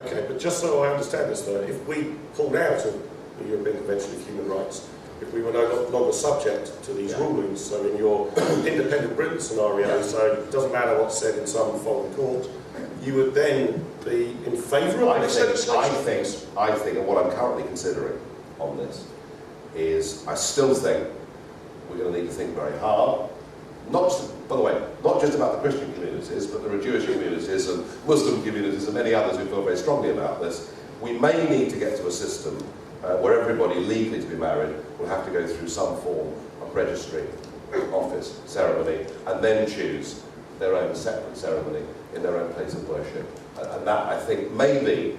Okay, but just so I understand this though, if we pulled out of the European Convention of Human Rights, if we were no longer subject to these rulings, so in your independent Britain scenario, so it doesn't matter what's said in some foreign court, you would then be in favour of this legislation? I think, and what I'm currently considering on this, is I still think we're going to need to think very hard, not just, by the way, not just about the Christian communities, but there are Jewish communities and Muslim communities and many others who feel very strongly about this. We may need to get to a system where everybody legally to be married will have to go through some form of registry, office, ceremony, and then choose their own separate ceremony in their own place of worship. And that, I think, maybe,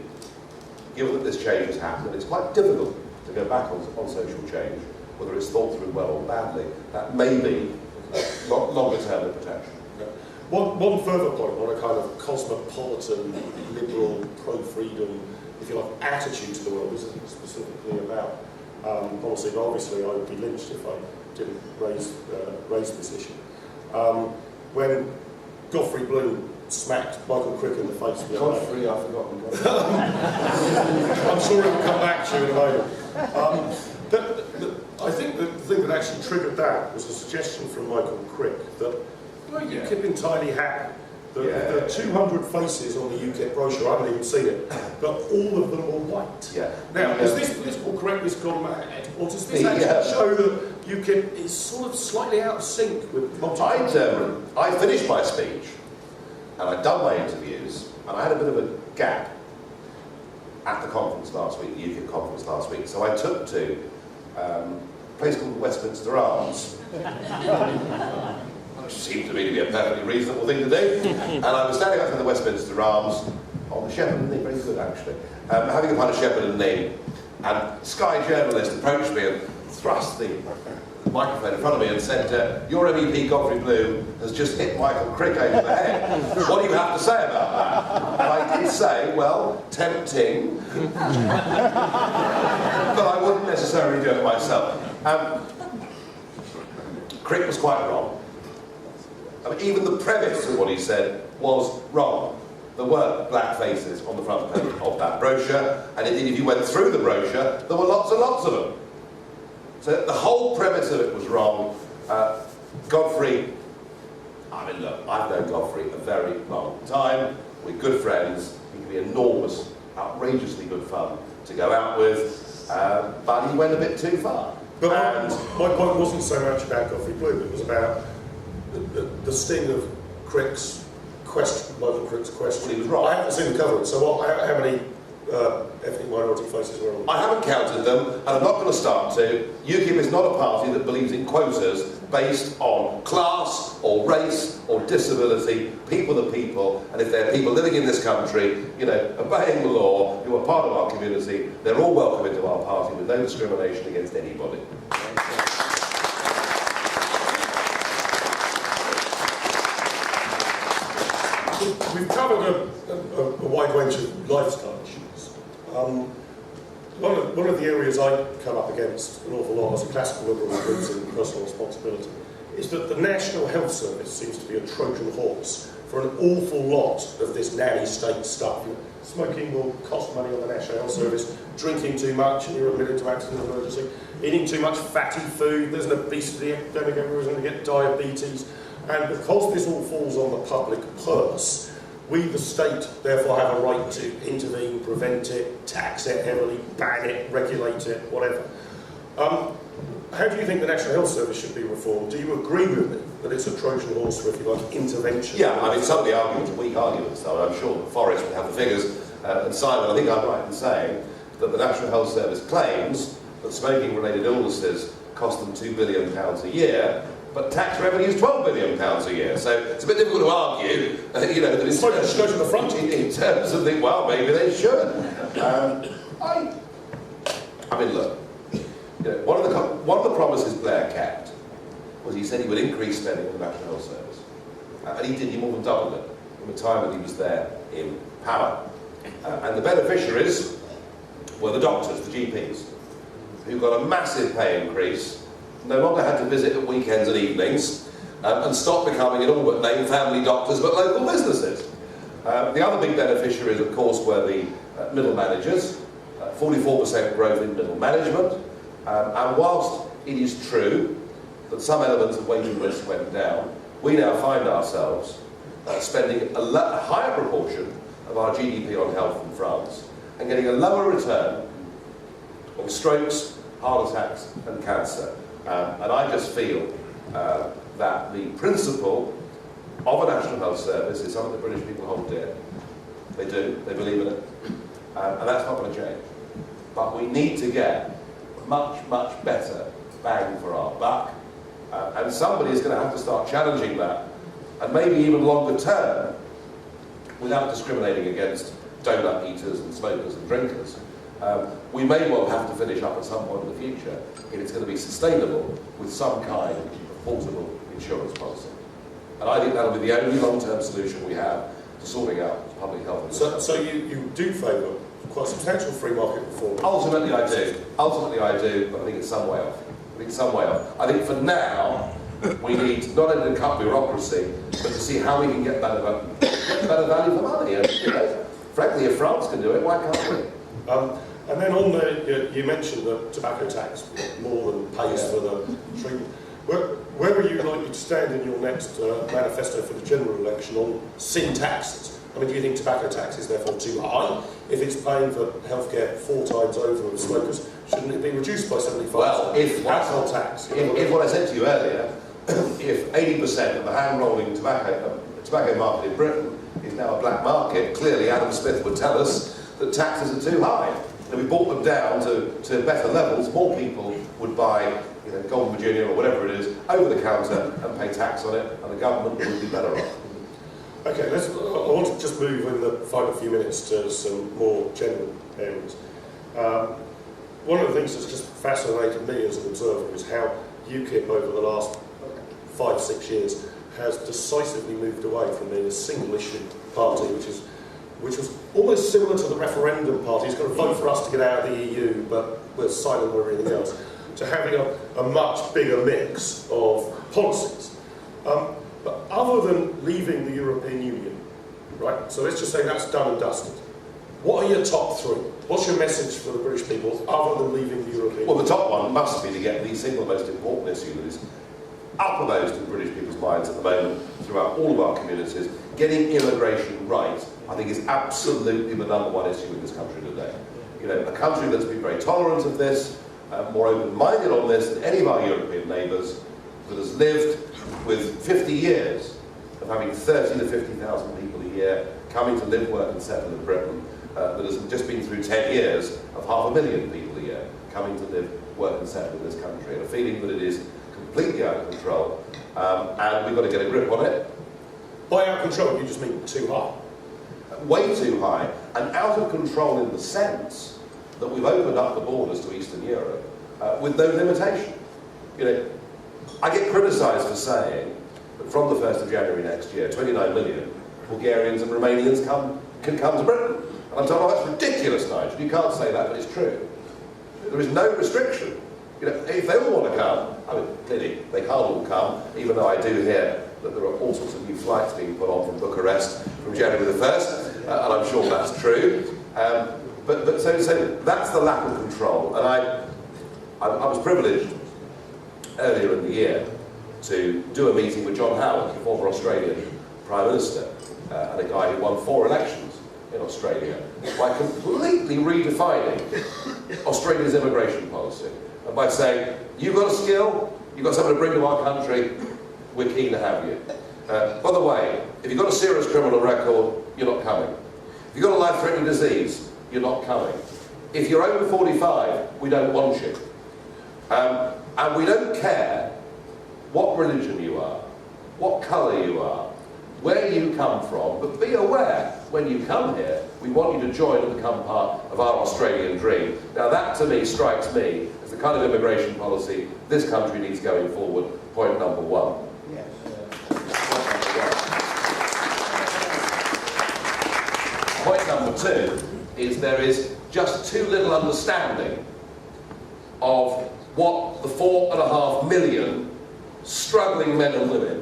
given that this change has happened, and it's quite difficult to go back on social change, whether it's thought through well or badly, that may be longer term protection. Yeah. One further point on a kind of cosmopolitan, liberal, pro-freedom, if you like, attitude to the world. This isn't specifically about policy, but obviously I would be lynched if I didn't raise this issue. When Godfrey Bloom smacked Michael Crick in the face the other day. Godfrey, I've forgotten. I'm sure it will come back to you in a moment. I think the thing that actually triggered that was a suggestion from Michael Crick that UKIP entirely happy. There are 200 faces on the UKIP brochure, I haven't even seen it, but all of them are white. Yeah. Now, has this political correctness gone mad, or does this actually show that UKIP is sort of slightly out of sync with multicultural? I finished my speech, and I'd done my interviews, and I had a bit of a gap at the conference last week, the UKIP conference last week, so I took to a place called the Westminster Arms. Which seemed to me to be a perfectly reasonable thing to do. And I was standing outside the Westminster Arms on the Shepherd and Knee, very good actually, having a pint of Shepherd and Knee, and Sky journalist approached me and thrust the microphone in front of me and said, "Your MEP Godfrey Bloom has just hit Michael Crick over the head. What do you have to say about that?" And I did say, well, tempting, but I wouldn't necessarily do it myself. Crick was quite wrong. I mean, even the premise of what he said was wrong. There were black faces on the front page of that brochure, and indeed if you went through the brochure, there were lots and lots of them. So the whole premise of it was wrong. Godfrey, I mean look, I've known Godfrey a very long time. We're good friends. He can be enormous, outrageously good fun to go out with, but he went a bit too far. But my point wasn't so much about Godfrey Bloom, it was about the sting of Crick's question, Michael Crick's question. He was right. I haven't seen the cover, so how many ethnic minority faces were on? I haven't counted them, and I'm not going to start to. UKIP is not a party that believes in quotas based on class or race or disability. People are people, and if there are people living in this country, you know, obeying the law, who are part of our community, they're all welcome into our party with no discrimination against anybody. We've covered a wide range of lifestyle issues. One of the areas I come up against an awful lot as a classical liberal who believes in personal responsibility is that the National Health Service seems to be a Trojan horse for an awful lot of this nanny state stuff. You know, smoking will cost money on the National Health Service, drinking too much and you're admitted to accident emergency, eating too much fatty food, there's an obesity epidemic, everyone's going to get diabetes. And because this all falls on the public purse, we, the state, therefore have a right to intervene, prevent it, tax it heavily, ban it, regulate it, whatever. How do you think the National Health Service should be reformed? Do you agree with me that it's a Trojan horse for, if you like, intervention? Yeah, I mean, some of the arguments are weak arguments, though. I'm sure that Forage would have the figures. And Simon, I think I'm right in saying that the National Health Service claims that smoking-related illnesses cost them £2 billion a year, but tax revenue is £12 billion a year. So it's a bit difficult to argue, you know, that it's go to the front in terms of the, well, maybe they should. I mean, look, you know, one of the promises Blair kept was he said he would increase spending on the National Health Service. And he did, he more than doubled it in the time that he was there in power. And the beneficiaries were the doctors, the GPs, who got a massive pay increase, no longer had to visit at weekends and evenings, and stopped becoming in all but name family doctors but local businesses. The other big beneficiaries, of course, were the middle managers, 44% growth in middle management, and whilst it is true that some elements of wage and risk went down, we now find ourselves spending a higher proportion of our GDP on health than France, and getting a lower return on strokes, heart attacks and cancer. And I just feel that the principle of a National Health Service is something the British people hold dear. They do, they believe in it, and that's not going to change. But we need to get much, much better bang for our buck, and somebody is going to have to start challenging that, and maybe even longer term, without discriminating against donut eaters and smokers and drinkers. We may well have to finish up at some point in the future if it's going to be sustainable with some kind of portable insurance policy. And I think that'll be the only long-term solution we have to sorting out public health. So you do favour quite substantial free market reform? Ultimately I do. Ultimately I do, but I think it's some way off. I think for now, we need not only to cut bureaucracy, but to see how we can get better value for money. And, frankly, if France can do it, why can't we? And then on you mentioned the tobacco tax more than pays for the treatment. Where are you likely to stand in your next manifesto for the general election on sin taxes? I mean, do you think tobacco tax is therefore too high? If it's paying for healthcare 4 times over with smokers, shouldn't it be reduced by 75%? Well, if alcohol tax. If what I said to you earlier, if 80% of the hand-rolling tobacco market in Britain is now a black market, clearly Adam Smith would tell us that taxes are too high. If we brought them down to better levels, more people would buy Golden Virginia or whatever it is over the counter and pay tax on it, and the government would be better off. Okay, I want to just move in the final few minutes to some more general areas. One of the things that's just fascinated me as an observer is how UKIP over the last 5-6 years has decisively moved away from being a single-issue party, which was almost similar to the referendum party. It's got to vote for us to get out of the EU, but we're silent on everything else, to having a much bigger mix of policies. But other than leaving the European Union, right, so let's just say that's done and dusted, what are your top 3? What's your message for the British people other than leaving the European Union? Well, the top one must be to get the single most important issue that is uppermost in British people's minds at the moment throughout all of our communities. Getting immigration right, I think, is absolutely the #1 issue in this country today. A country that's been very tolerant of this, more open-minded on this than any of our European neighbours, that has lived with 50 years of having 30 to 50,000 people a year coming to live, work and settle in Britain, that has just been through 10 years of 500,000 people a year coming to live, work and settle in this country, and a feeling that it is completely out of control, and we've got to get a grip on it. By out of control, you just mean too high? Way too high, and out of control in the sense that we've opened up the borders to Eastern Europe with no limitation. I get criticised for saying that from the 1st of January next year, 29 million Bulgarians and Romanians can come to Britain. And I'm told, oh, that's ridiculous, Nigel. You can't say that, but it's true. There is no restriction. If they all want to come, I mean, clearly they can't all come, even though I do hear that there are all sorts of new flights being put on from Bucharest from January the 1st, and I'm sure that's true. But so that's the lack of control. And I was privileged earlier in the year to do a meeting with John Howard, the former Australian Prime Minister, and a guy who won 4 elections in Australia, by completely redefining Australia's immigration policy. And by saying, you've got a skill, you've got something to bring to our country, we're keen to have you. By the way, if you've got a serious criminal record, you're not coming. If you've got a life-threatening disease, you're not coming. If you're over 45, we don't want you. And we don't care what religion you are, what colour you are, where you come from, but be aware, when you come here, we want you to join and become part of our Australian dream. Now that, to me, strikes me as the kind of immigration policy this country needs going forward, point number 1. Yes. Point number 2 is there is just too little understanding of what the 4.5 million struggling men and women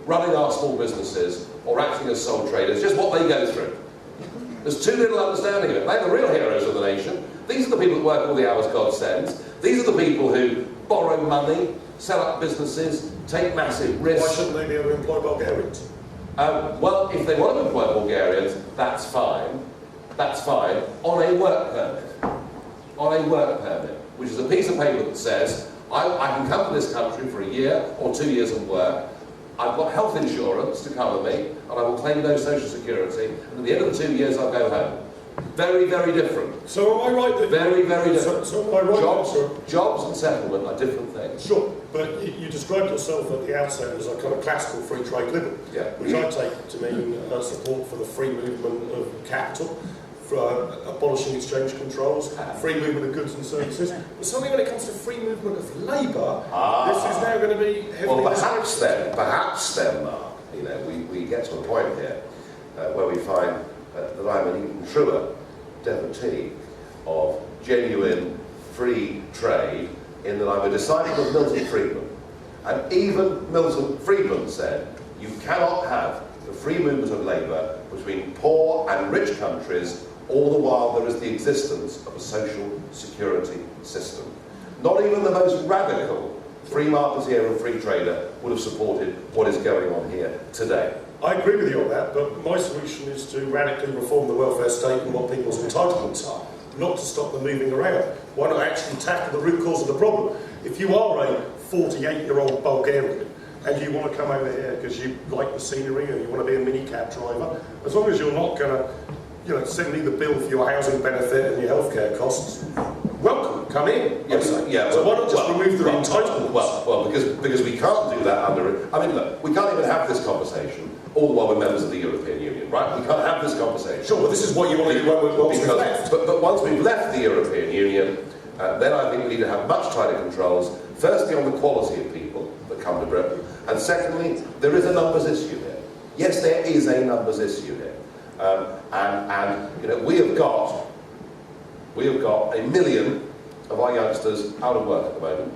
running our small businesses or acting as sole traders, just what they go through. There's too little understanding of it. They're the real heroes of the nation. These are the people that work all the hours God sends. These are the people who borrow money, set up businesses, take massive risks. Why shouldn't they be able to employ Bulgarians? Well, if they want to employ Bulgarians, that's fine. That's fine, on a work permit. On a work permit, which is a piece of paper that says, I can come to this country for a year or 2 years and work. I've got health insurance to cover me, and I will claim no social security, and at the end of the 2 years I'll go home. Very, very different. So am I right that... Very, very different. So am I right jobs and settlement are different things. Sure, but you described yourself at the outset as a kind of classical free trade liberal, which I take to mean support for the free movement of capital, for abolishing exchange controls, free movement of goods and services. But suddenly when it comes to free movement of labour, this is now going to be heavily... Well, perhaps then, Mark, you know, we get to a point here where we find that I'm an even truer devotee of genuine free trade, in that I'm a disciple of Milton Friedman. And even Milton Friedman said, you cannot have the free movement of labour between poor and rich countries, all the while there is the existence of a social security system. Not even the most radical free marketeer and free trader would have supported what is going on here today. I agree with you on that, but my solution is to radically reform the welfare state and what people's entitlements are, not to stop them moving around. Why not actually tackle the root cause of the problem? If you are a 48-year-old Bulgarian and you want to come over here because you like the scenery and you want to be a mini-cab driver, as long as you're not going to send me the bill for your housing benefit and your healthcare costs, welcome, come in. Yes, so why not just remove the entitlements? Well, because we can't do that under... I mean, look, we can't even have this conversation all the while we're members of the European Union, right? We can't have this conversation. Sure, but this is what you want to do once we've left. But once we've left the European Union, then I think we need to have much tighter controls, firstly on the quality of people that come to Britain, and secondly, there is a numbers issue here. Yes, there is a numbers issue here. And you know, we have got 1 million of our youngsters out of work at the moment,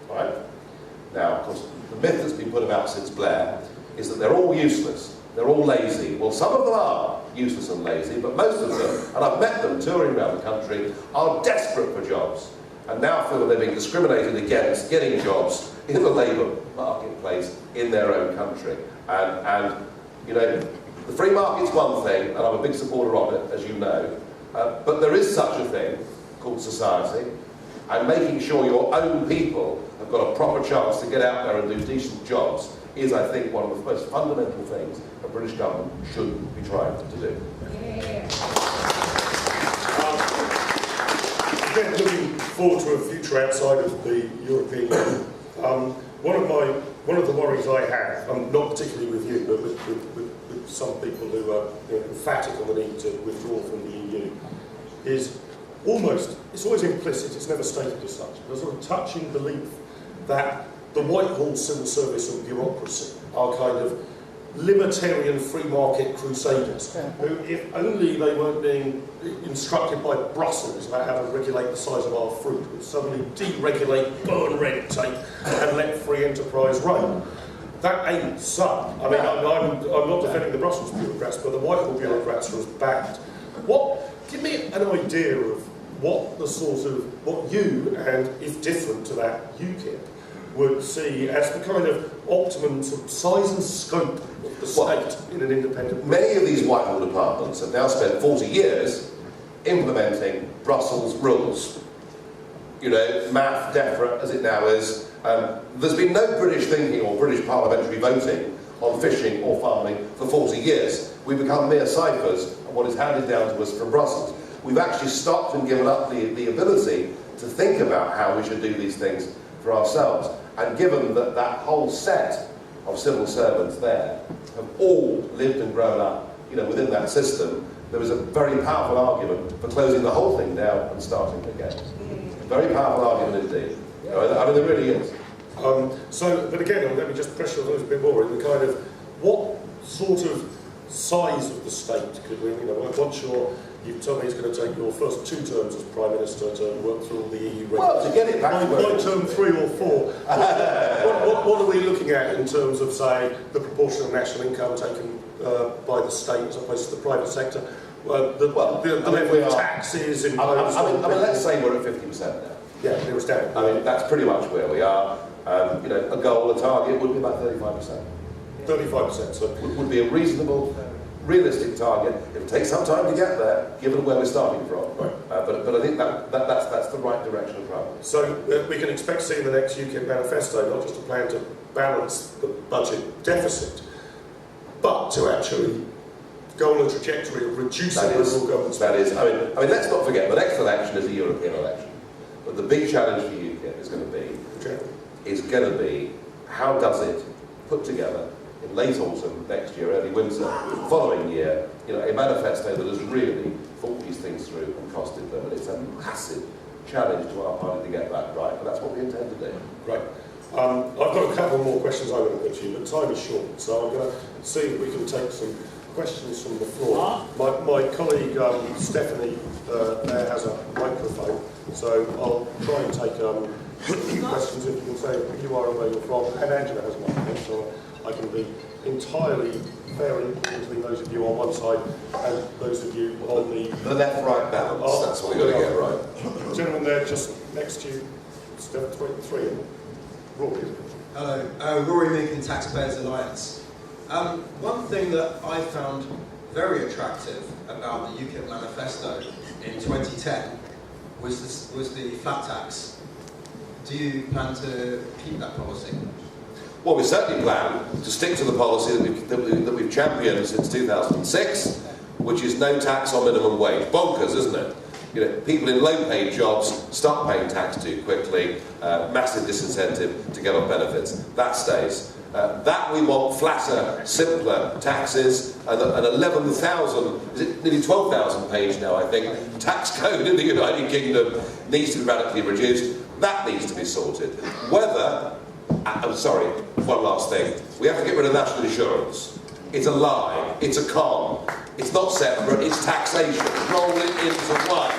right? Now, of course, the myth that's been put about since Blair is that they're all useless, they're all lazy. Well, some of them are useless and lazy, but most of them, and I've met them touring around the country, are desperate for jobs and now feel that they're being discriminated against getting jobs in the labour marketplace in their own country. And you know, the free market's one thing, and I'm a big supporter of it, as you know, but there is such a thing called society, and making sure your own people have got a proper chance to get out there and do decent jobs is, I think, one of the most fundamental things a British government should be trying to do. Again, looking forward to a future outside of the European Union, one of the worries I have, not particularly with you, but with some people who are emphatic on the need to withdraw from the EU, is it's always implicit, it's never stated as such, there's a touching belief that the Whitehall civil service and bureaucracy are kind of libertarian free market crusaders who, if only they weren't being instructed by Brussels about how to regulate the size of our fruit, would suddenly deregulate, burn red tape and let free enterprise reign. That ain't so. I mean, I'm not defending the Brussels bureaucrats, but the Whitehall bureaucrats are as bad. Give me an idea of what you, and if different to that, UKIP, would see as the kind of optimum sort of size and scope of the state in an independent... Many of these Whitehall departments have now spent 40 years implementing Brussels rules. You know, math, DEFRA, as it now is. There's been no British thinking or British parliamentary voting on fishing or farming for 40 years. We've become mere ciphers of what is handed down to us from Brussels. We've actually stopped and given up the ability to think about how we should do these things for ourselves. And given that that whole set of civil servants there have all lived and grown up, you know, within that system, there was a very powerful argument for closing the whole thing down and starting again. Very powerful argument indeed. You know, I mean, there really is. But again, let me just press you on those a bit more in the kind of what sort of size of the state could we, what's your You've told me it's going to take your first 2 terms as Prime Minister to work through all the EU regulations. Well, to get it back to where by term 3 or 4, what are we looking at in terms of, say, the proportion of national income taken by the state as opposed to the private sector? The level of taxes imposed. I mean, let's say we're at 50% now. Yeah, it was down. I mean, that's pretty much where we are. You know, a goal, a target would be about 35%. 35%. So would be a reasonable, realistic target. It'll take some time to get there, given where we're starting from. Right. But I think that's the right direction of travel. So we can expect to see in the next UKIP manifesto not just a plan to balance the budget deficit, but to actually go on a trajectory of reducing overall government spending. That is, I mean, let's not forget, the next election is a European election. But the big challenge for UKIP is going to be how does it put together in late autumn next year, early winter, following year, you know, a manifesto that has really thought these things through and costed them. And it's a massive challenge to our party to get that right, but that's what we intend to do. Right. I've got a couple more questions I want to put to you, but time is short, so I'm going to see if we can take some questions from the floor. My colleague Stephanie there has a microphone, so I'll try and take questions if you can say who you are and where you're from, and Angela has a microphone, so I can be entirely fair between those of you on one side and those of you on the left-right balance. That's what we've got to get right. Gentleman there just next to you, step 23, and Rory. Hello, Rory Meakin, Taxpayers Alliance. One thing that I found very attractive about the UKIP manifesto in 2010 was the flat tax. Do you plan to keep that policy? Well, we certainly plan to stick to the policy that we've championed since 2006, which is no tax on minimum wage. Bonkers, isn't it? You know, people in low-paid jobs start paying tax too quickly, massive disincentive to get on benefits. That stays. That we want flatter, simpler taxes, and an 11,000, is it nearly 12,000 page now, I think, tax code in the United Kingdom needs to be radically reduced. That needs to be sorted. Whether, I'm sorry, one last thing, we have to get rid of national insurance. It's a lie, it's a con, it's not separate, it's taxation. Roll it into one.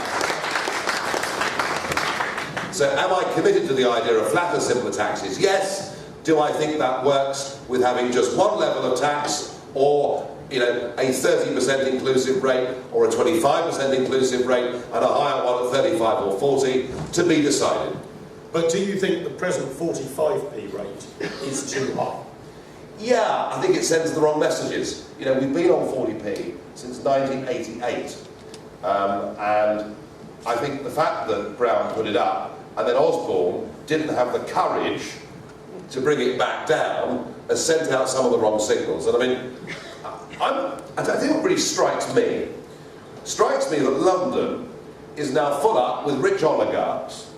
So am I committed to the idea of flatter, simpler taxes? Yes. Do I think that works with having just one level of tax, or a 30% inclusive rate, or a 25% inclusive rate, and a higher one at 35 or 40? To be decided. But do you think the present 45p rate is too high? Yeah, I think it sends the wrong messages. You know, we've been on 40p since 1988, and I think the fact that Brown put it up and then Osborne didn't have the courage to bring it back down has sent out some of the wrong signals. And I mean, I think what really strikes me that London is now full up with rich oligarchs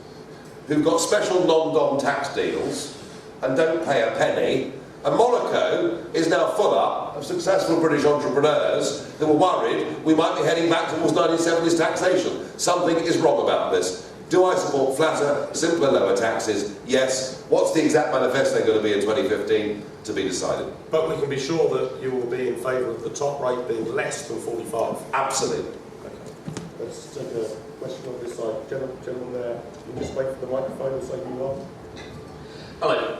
who've got special non-dom tax deals and don't pay a penny, and Monaco is now full up of successful British entrepreneurs who were worried we might be heading back towards 1970s taxation. Something is wrong about this. Do I support flatter, simpler, lower taxes? Yes. What's the exact manifesto going to be in 2015? To be decided. But we can be sure that you will be in favour of the top rate being less than 45? Absolutely. Okay. Let's take a question on this side. Gentleman there, you can just wait for the microphone and say who you are. Hello.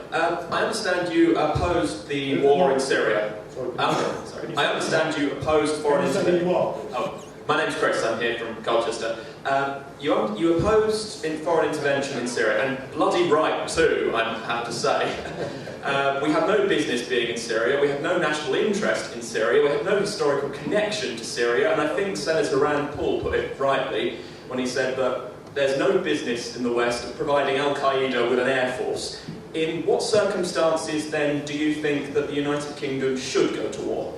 I understand you opposed the war in Syria. Sorry. I understand you opposed foreign intervention. Who you are? Oh, my name's Chris. I'm here from Colchester. You opposed foreign intervention in Syria, and bloody right too, I have to say. We have no business being in Syria. We have no national interest in Syria. We have no historical connection to Syria. And I think Senator Rand Paul put it rightly when he said that there's no business in the West of providing Al-Qaeda with an air force. In what circumstances, then, do you think that the United Kingdom should go to war?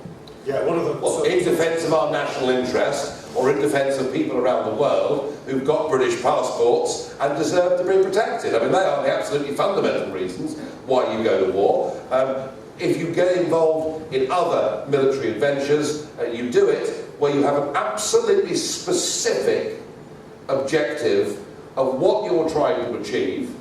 Yeah, one of the... Well, in defence of our national interest, or in defence of people around the world who've got British passports and deserve to be protected. I mean, they are the absolutely fundamental reasons why you go to war. If you get involved in other military adventures, you do it where you have an absolutely specific objective of what you're trying to achieve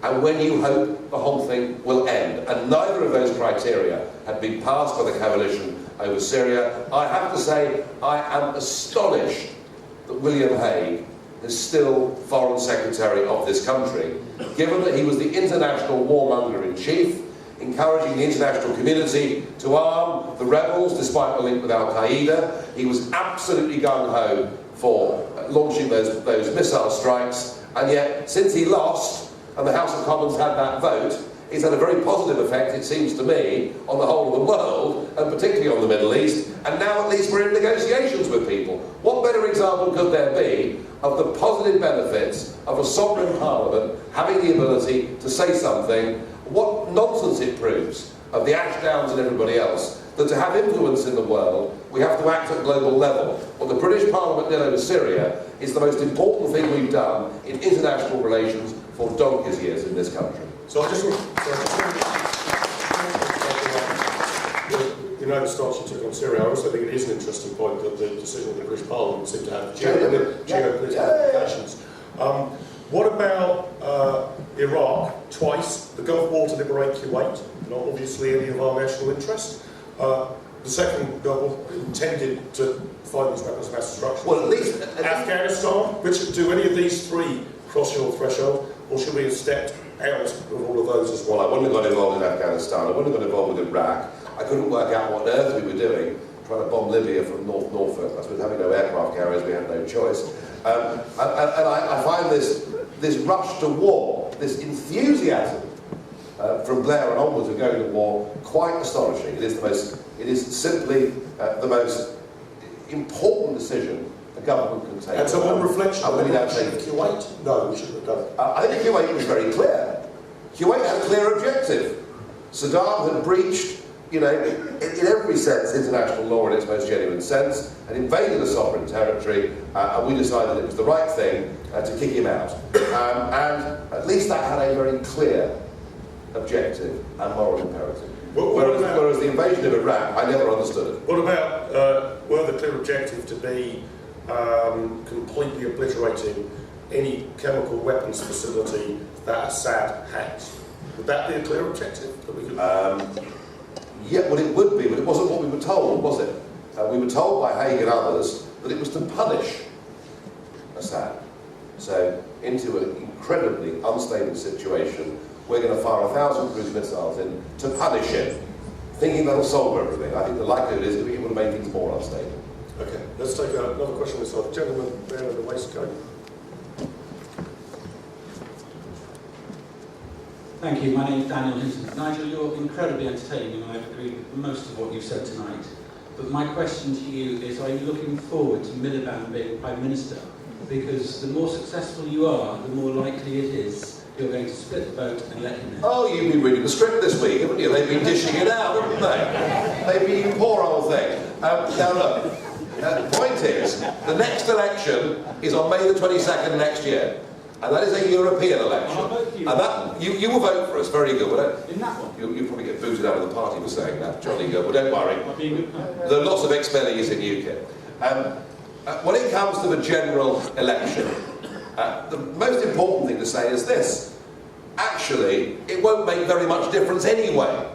and when you hope the whole thing will end. And neither of those criteria had been passed by the coalition over Syria. I have to say, I am astonished that William Hague is still Foreign Secretary of this country, given that he was the international warmonger-in-chief, encouraging the international community to arm the rebels despite the link with Al-Qaeda. He was absolutely gung-ho for launching those missile strikes, and yet since he lost and the House of Commons had that vote, it's had a very positive effect, it seems to me, on the whole of the world, and particularly on the Middle East, and now at least we're in negotiations with people. What better example could there be of the positive benefits of a sovereign parliament having the ability to say something? What nonsense it proves of the Ashdowns and everybody else, that to have influence in the world, we have to act at global level. What the British Parliament did over Syria is the most important thing we've done in international relations for donkey's years in this country. So I just want you know the stance you took on Syria. I also think it is an interesting point that the decision of the British Parliament seemed to have geopolitical implications. What about Iraq? Twice, the Gulf War to liberate Kuwait, not obviously any of our national interest. The second Gulf War intended to fight these weapons of mass destruction. Well, at least Afghanistan. Do any of these three cross your threshold, or should we have stepped out of all of those as well? Well, I wouldn't have got involved in Afghanistan, I wouldn't have got involved with Iraq. I couldn't work out what on earth we were doing, trying to bomb Libya from North Norfolk. I suppose having no aircraft carriers, we had no choice. And I find this rush to war, this enthusiasm from Blair and onwards of going to war, quite astonishing. It is simply the most important decision a government can take. And so on reflection, Kuwait? No, we shouldn't have done it. I think Kuwait was very clear. Kuwait had a clear objective. Saddam had breached, in every sense, international law in its most genuine sense, and invaded a sovereign territory, and we decided it was the right thing to kick him out. And at least that had a very clear objective and moral imperative. Whereas the invasion of Iraq, I never understood it. What about, were the clear objective to be completely obliterating any chemical weapons facility that Assad has? Would that be a clear objective that we could? Yeah, well, it would be, but it wasn't what we were told, was it? We were told by Haig and others that it was to punish Assad. So, into an incredibly unstable situation, we're going to fire 1,000 cruise missiles in to punish him, thinking that'll solve everything. I think the likelihood is that it would make things more unstable. Okay, let's take another question this side. The gentleman there in the waistcoat. Thank you. My name is Daniel Hinton. Nigel, you're incredibly entertaining, and I've agreed with most of what you've said tonight. But my question to you is, are you looking forward to Miliband being Prime Minister? Because the more successful you are, the more likely it is you're going to split the vote and let him in. Oh, you've been reading the script this week, haven't you? They've been dishing it out, haven't they? They've been, you poor old thing. Now look, the point is, the next election is on May the 22nd next year. And that is a European election. I'll vote for you. And that, you will vote for us, very good. Well, In that one? you'll probably get booted out of the party for saying that, jolly good. Well, don't worry. I'll be a good man. There are lots of ex-Mellies in UKIP. When it comes to the general election, the most important thing to say is this. Actually, it won't make very much difference anyway.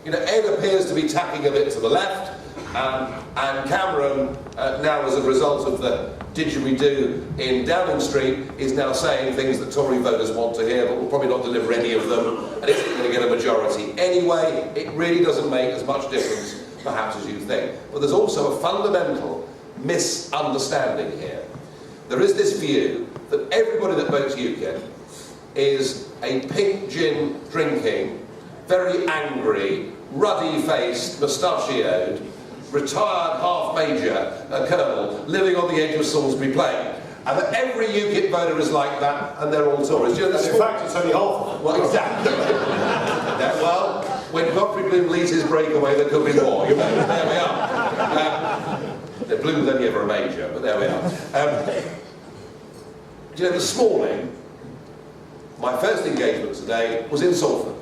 Ed appears to be tapping a bit to the left, and Cameron, now as a result of the didgeridoo in Downing Street, is now saying things that Tory voters want to hear, but will probably not deliver any of them, and isn't going to get a majority anyway. It really doesn't make as much difference, perhaps, as you think. But there's also a fundamental misunderstanding here. There is this view that everybody that votes UKIP is a pink gin drinking, very angry, ruddy-faced, mustachioed, retired half-major colonel living on the edge of Salisbury Plain. And that every UKIP voter is like that, and they're all Tories. In fact, it's only half of them. Well, exactly. Well, when Godfrey Bloom leads his breakaway, there could be more. There we are. Bloom was only ever a major, but there we are. This morning, my first engagement today was in Salford.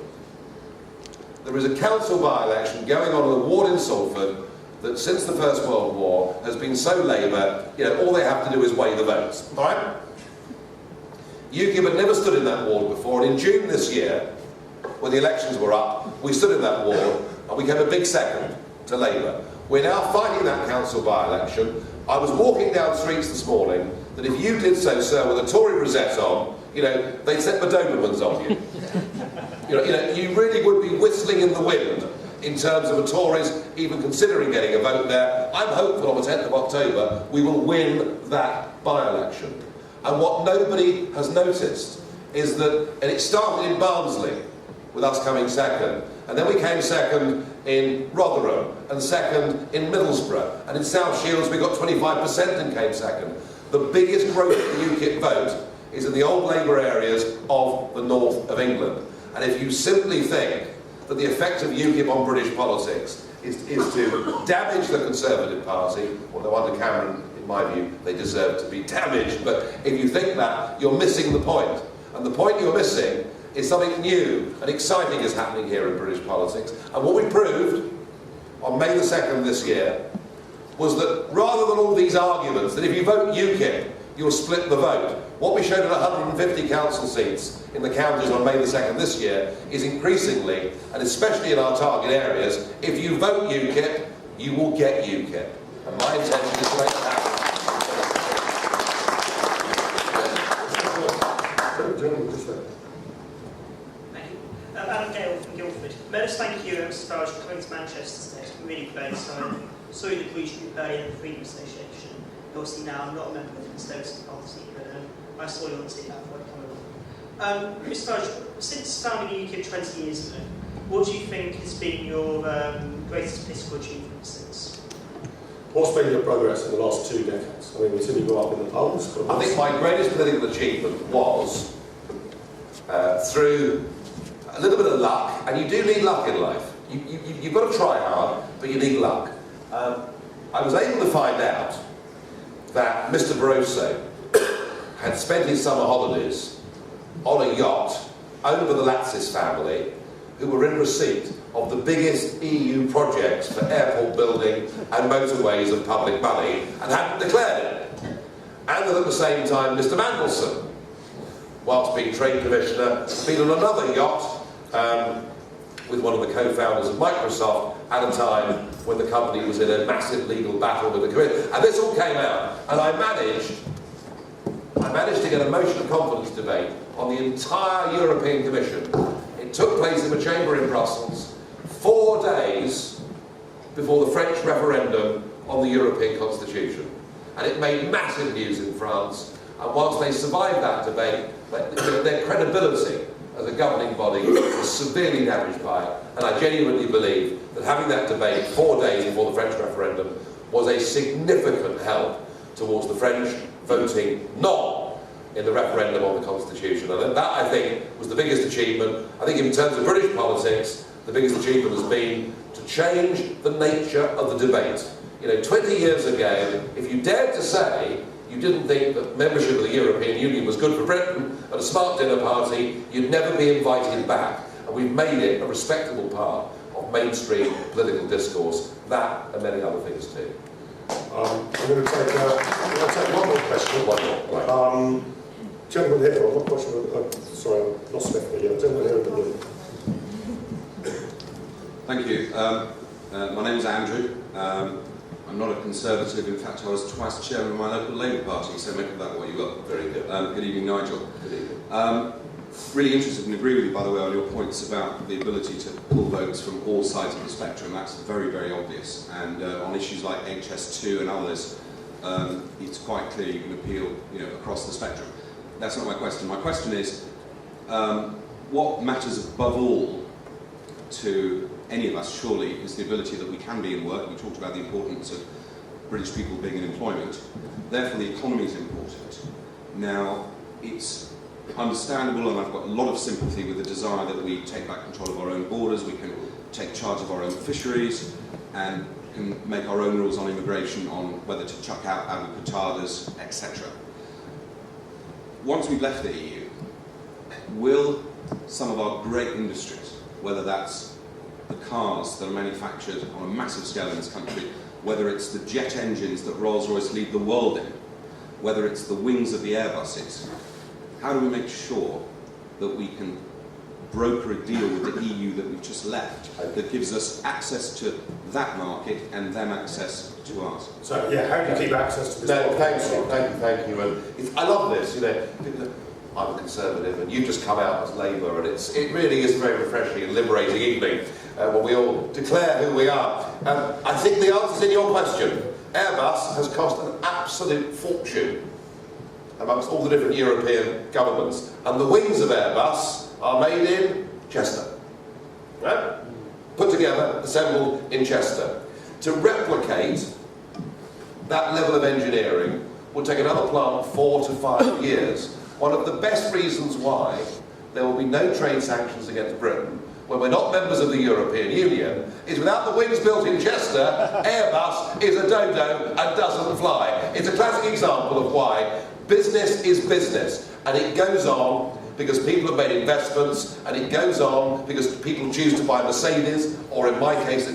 There is a council by-election going on in a ward in Salford that since the First World War has been so Labour, all they have to do is weigh the votes. All right? UKIP had never stood in that ward before, and in June this year, when the elections were up, we stood in that ward, and we came a big second to Labour. We're now fighting that council by-election I was walking down streets this morning that if you did so, sir, with a Tory rosette on, you know, they'd set the Dobermans on you. You really would be whistling in the wind in terms of the Tories even considering getting a vote there. I'm hopeful on the 10th of October we will win that by-election. And what nobody has noticed is that, and it started in Barnsley with us coming second, and then we came second in Rotherham, and second in Middlesbrough, and in South Shields we got 25% and came second. The biggest growth in the UKIP vote is in the old Labour areas of the north of England. And if you simply think that the effect of UKIP on British politics is to damage the Conservative Party, although under Cameron, in my view, they deserve to be damaged, but if you think that, you're missing the point. And the point you're missing is something new and exciting is happening here in British politics. And what we proved on May the 2nd this year was that rather than all these arguments that if you vote UKIP, you'll split the vote, what we showed at 150 council seats in the counties on May the 2nd this year is increasingly, and especially in our target areas, if you vote UKIP, you will get UKIP. And my intention is to make that happen. Thank you. Adam Gale from Guildford. May I just thank you, Mr. Farage, for coming to Manchester today. It's been really great. So I saw you at the Police Group earlier in the Freedom Association. Obviously now I'm not a member of the Conservative Party, but I saw you on the ticket before I come along. Mr. Farage, since founding UKIP 20 years ago, what do you think has been your greatest political achievement since? What's been your progress in the last 2 decades? I mean, we've seen you go up in the polls. I think my greatest political achievement was through a little bit of luck, and you do need luck in life. You've got to try hard, but you need luck. I was able to find out that Mr. Barroso had spent his summer holidays on a yacht owned by the Latsis family, who were in receipt of the biggest EU projects for airport building and motorways of public money, and hadn't declared it. And that at the same time Mr. Mandelson, whilst being Trade Commissioner, had been on another yacht with one of the co-founders of Microsoft at a time when the company was in a massive legal battle with the Commission. And this all came out, and I managed to get a motion of confidence debate on the entire European Commission. It took place in a chamber in Brussels 4 days before the French referendum on the European Constitution. And it made massive news in France, and whilst they survived that debate, their credibility as a governing body was severely damaged by it. And I genuinely believe that having that debate 4 days before the French referendum was a significant help towards the French voting no in the referendum on the Constitution. And that, I think, was the biggest achievement. I think in terms of British politics, the biggest achievement has been to change the nature of the debate. 20 years ago, if you dared to say you didn't think that membership of the European Union was good for Britain at a smart dinner party, you'd never be invited back. And we've made it a respectable part of mainstream political discourse, that and many other things too. I'm going to take one more question. One more, right. Gentleman here, I'm not quite sure, sorry, I lost Stephanie. Gentleman here in the room. Thank you. My name is Andrew. I'm not a Conservative. In fact, I was twice chairman of my local Labour Party, so make of that what you got. Very good. Good evening, Nigel. Good evening. Really interested and agree with you, by the way, on your points about the ability to pull votes from all sides of the spectrum. That's very, very obvious. And on issues like HS2 and others, it's quite clear you can appeal, across the spectrum. That's not my question. My question is, what matters above all to any of us, surely, is the ability that we can be in work. We talked about the importance of British people being in employment. Therefore, the economy is important. Now, it's understandable, and I've got a lot of sympathy with the desire that we take back control of our own borders, we can take charge of our own fisheries, and can make our own rules on immigration, on whether to chuck out avocados, etc. Once we've left the EU, will some of our great industries, whether that's the cars that are manufactured on a massive scale in this country, whether it's the jet engines that Rolls-Royce lead the world in, whether it's the wings of the Airbuses, how do we make sure that we can broker a deal with the EU that we've just left that gives us access to that market and them access to ours. So, yeah, how do you keep access to this? No, thank you. And I love this, you know. I'm a Conservative, and you've just come out as Labour, and it really is a very refreshing and liberating evening when we all declare who we are. I think the answer's in your question. Airbus has cost an absolute fortune amongst all the different European governments, and the wings of Airbus are made in Chester. Right? Put together, assembled in Chester. To replicate that level of engineering would take another plant 4 to 5 years. One of the best reasons why there will be no trade sanctions against Britain when we're not members of the European Union is without the wings built in Chester, Airbus is a dodo and doesn't fly. It's a classic example of why business is business, and it goes on because people have made investments, and it goes on because people choose to buy Mercedes, or in my case,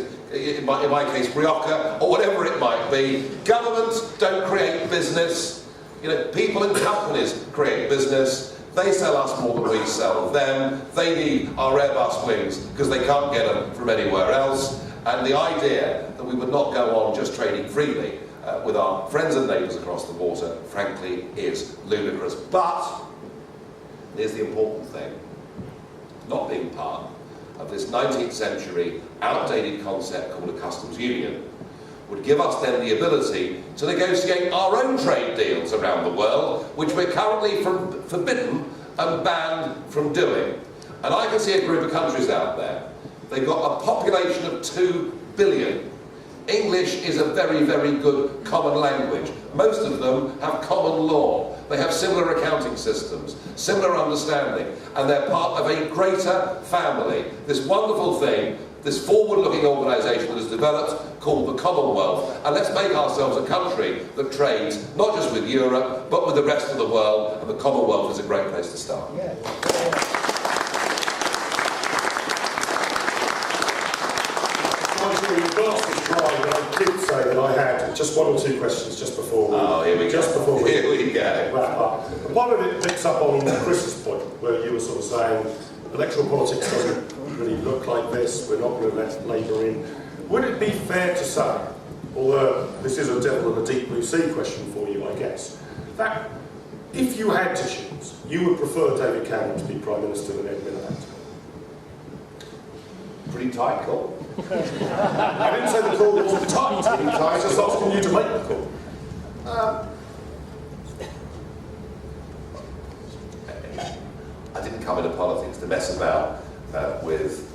Rioja, or whatever it might be. Governments don't create business. You know, people and companies create business. They sell us more than we sell them. They need our Airbus wings because they can't get them from anywhere else. And the idea that we would not go on just trading freely with our friends and neighbours across the water, frankly, is ludicrous. But here's the important thing. Not being part of this 19th century outdated concept called a customs union would give us then the ability to negotiate our own trade deals around the world, which we're currently forbidden and banned from doing. And I can see a group of countries out there. They've got a population of 2 billion. English is a very, very good common language. Most of them have common law. They have similar accounting systems, similar understanding, and they're part of a greater family. This wonderful thing, this forward-looking organisation that has developed called the Commonwealth. And let's make ourselves a country that trades not just with Europe, but with the rest of the world, and the Commonwealth is a great place to start. Yeah. I did say that I had just 1 or 2 questions just before we wrap up. And part of it picks up on Chris's point, where you were sort of saying electoral politics doesn't really look like this, we're not going to let Labour in. Would it be fair to say, although this is a devil in a deep blue sea question for you, I guess, that if you had to choose, you would prefer David Cameron to be Prime Minister than Ed Miliband? Pretty tight call. I didn't say the call wasn't tight. I was just asking you to make the call. I didn't come into politics to mess about with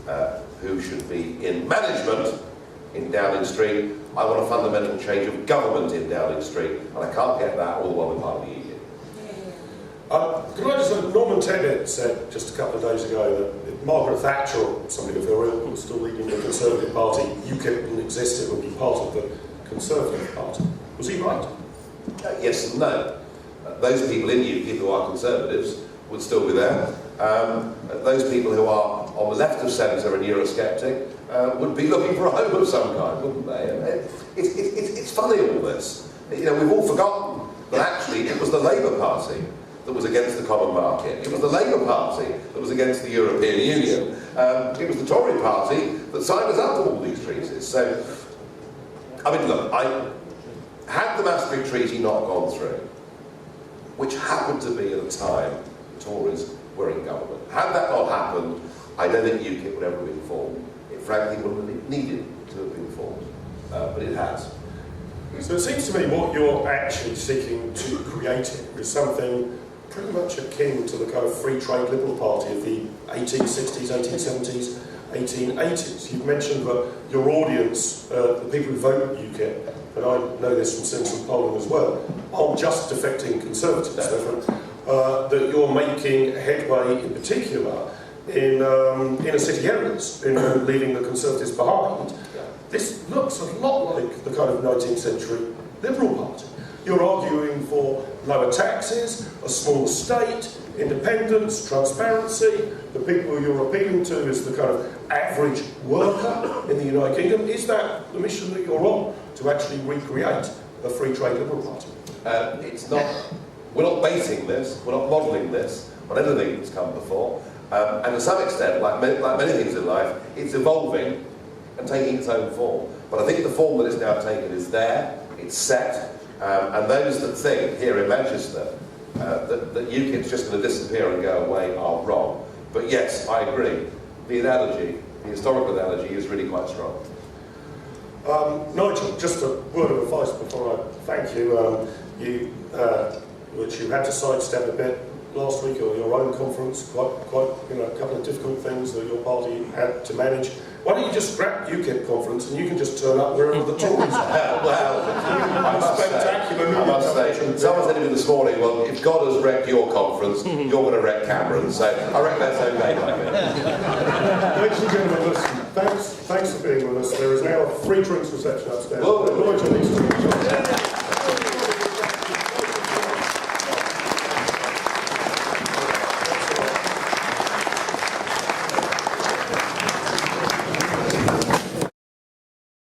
who should be in management in Downing Street. I want a fundamental change of government in Downing Street, and I can't get that all the while we're part of the EU. Can I just say, Norman Tebbit said just a couple of days ago that if Margaret Thatcher or somebody of her ilk was still leading the Conservative Party, UKIP wouldn't exist, it would be part of the Conservative Party. Was he right? Yes and no. Those people in UKIP who are Conservatives would still be there. Those people who are on the left of centre and Eurosceptic would be looking for a home of some kind, wouldn't they? It's funny, all this. You know, we've all forgotten that actually it was the Labour Party that was against the common market. It was the Labour Party that was against the European Union. It was the Tory Party that signed us up to all these treaties. So, I mean, look, had the Maastricht Treaty not gone through, which happened to be at a time the Tories were in government, had that not happened, I don't think UKIP would ever have been formed. It frankly wouldn't have needed to have been formed, but it has. So it seems to me what you're actually seeking to create here is something pretty much akin to the kind of free trade Liberal Party of the 1860s, 1870s, 1880s. You've mentioned that your audience, the people who vote UKIP, and I know this from Simpson polling as well, aren't just defecting Conservatives. That you're making headway in particular in inner city areas, in leaving the Conservatives behind. This looks a lot like the kind of 19th century Liberal Party. You're arguing for lower taxes, a small state, independence, transparency. The people who you're appealing to is the kind of average worker in the United Kingdom. Is that the mission that you're on, to actually recreate a free trade Liberal Party? It's not. We're not basing this, we're not modelling this on anything that's come before. And to some extent, like many things in life, it's evolving and taking its own form. But I think the form that it's now taken is there, it's set, and those that think here in Manchester that UKIP's just going to disappear and go away are wrong. But yes, I agree. The analogy, the historical analogy, is really quite strong. Nigel, just a word of advice before I thank you. Which you had to sidestep a bit last week, or your own conference, quite a couple of difficult things that your party had to manage. Why don't you just scrap UKIP conference and you can just turn up wherever the Tories are? Well, I must say, someone said to me this morning, well, if God has wrecked your conference, you're going to wreck Cameron, so I reckon that's okay. Ladies and gentlemen, listen, thanks for being with us. There is now a free drinks reception upstairs.